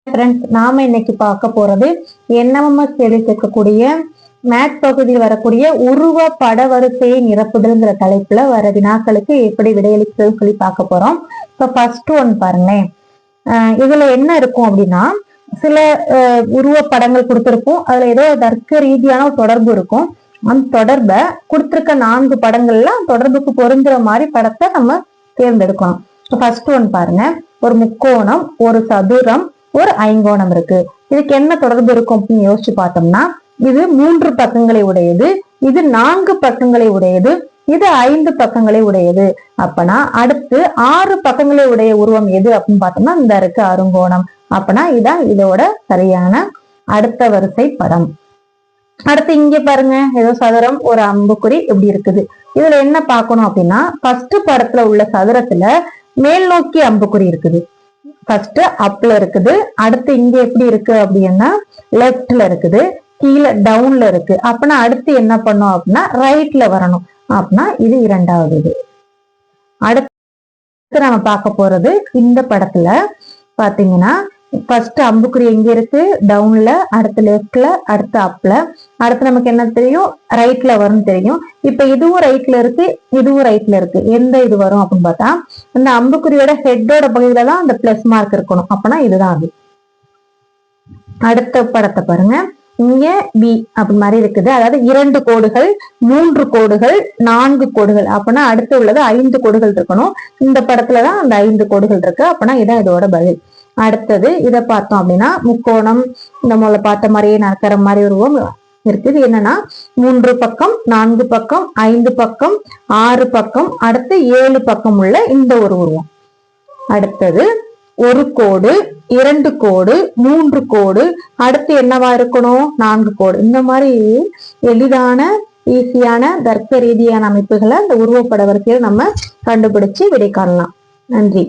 Friends, நாம இன்னைக்கு பார்க்க போறது என்எம்எஸ் தேர்வில் கேட்கக்கூடிய மேத் பகுதியில் வரக்கூடிய உருவ பட வரிசையை நிரப்புதல்ங்கிற தலைப்புல வர வினாக்களுக்கு எப்படி விடையளிக்கிறதுன்னு சொல்லி பார்க்க போறோம். இப்போ ஃபர்ஸ்ட் ஒன் பாருங்களேன். இதுல என்ன இருக்கும் அப்படின்னா, சில உருவ படங்கள் கொடுத்திருக்கும். அதுல ஏதோ தர்க்க ரீதியான ஒரு தொடர்பு இருக்கும். அந்த தொடர்பை கொடுத்திருக்க 4 படங்கள்ல தொடர்புக்கு பொருந்துற மாதிரி படத்தை நம்ம தேர்ந்தெடுக்கணும். ஃபர்ஸ்ட் ஒன் பாருங்க. ஒரு முக்கோணம், ஒரு சதுரம், ஒரு ஐங்கோணம் இருக்கு. இதுக்கு என்ன தொடர்பு இருக்கும் அப்படின்னு யோசிச்சு பார்த்தோம்னா, இது 3 பக்கங்களை உடையது, இது 4 பக்கங்களை உடையது, இது 5 பக்கங்களை உடையது. அப்பனா அடுத்து 6 பக்கங்களை உடைய உருவம் எது அப்படின்னு பார்த்தோம்னா இந்த இருக்கு அருங்கோணம். அப்பனா இதான் இதோட சரியான அடுத்த வரிசை படம். அடுத்து இங்க பாருங்க, ஏதோ சதுரம், ஒரு அம்புக்குறி இப்படி இருக்குது. இதுல என்ன பார்க்கணும் அப்படின்னா, ஃபர்ஸ்ட் படத்துல உள்ள சதுரத்துல மேல் நோக்கி அம்புக்குறி இருக்குது. ஃபர்ஸ்ட் அப்ல இருக்குது, அடுத்து இங்க எப்படி இருக்கு அப்படின்னா லெஃப்ட்ல இருக்குது, கீழே டவுன்ல இருக்கு. அப்படின்னா அடுத்து என்ன பண்ணும் அப்படின்னா ரைட்ல வரணும். அப்படின்னா இது இரண்டாவது. இது அடுத்து நம்ம பார்க்க போறது இந்த படத்துல பாத்தீங்கன்னா, ஃபர்ஸ்ட் அம்புக்குறி எங்க இருக்கு, டவுன்ல, அடுத்து லெஃப்ட்ல, அடுத்து அப்ல, அடுத்து நமக்கு என்ன தெரியும், ரைட்ல வரும் தெரியும். இப்ப இதுவும் ரைட்ல இருக்கு, இதுவும் ரைட்ல இருக்கு. எந்த இது வரும் அப்படின்னு பார்த்தா இந்த அம்புக்குறியோட ஹெட்டோட பகுதியில தான் அந்த பிளஸ் மார்க் இருக்கணும். அப்பனா இதுதான் அது. அடுத்த படத்தை பாருங்க. இங்க பி அப்படி மாதிரி இருக்குது. அதாவது 2 கோடுகள், 3 கோடுகள், 4 கோடுகள். அப்படின்னா அடுத்து உள்ளது 5 கோடுகள் இருக்கணும். இந்த படத்துலதான் அந்த 5 கோடுகள் இருக்கு. அப்படின்னா இதான் இதோட பதில். அடுத்தது இதை பார்த்தோம் அப்படின்னா, முக்கோணம் இந்த மூல பார்த்த மாதிரியே நடக்கிற மாதிரி உருவம் இருக்குது. என்னன்னா 3 பக்கம், 4 பக்கம், 5 பக்கம், 6 பக்கம், அடுத்து 7 பக்கம் உள்ள இந்த ஒரு உருவம். அடுத்தது ஒரு கோடு, 2 கோடு, 3 கோடு, அடுத்து என்னவா இருக்கணும், 4 கோடு. இந்த மாதிரி எளிதான ஈஸியான தர்க்க ரீதியான அமைப்புகளை இந்த உருவப்பட வரிசையில் நம்ம கண்டுபிடிச்சு விடை காணலாம். நன்றி.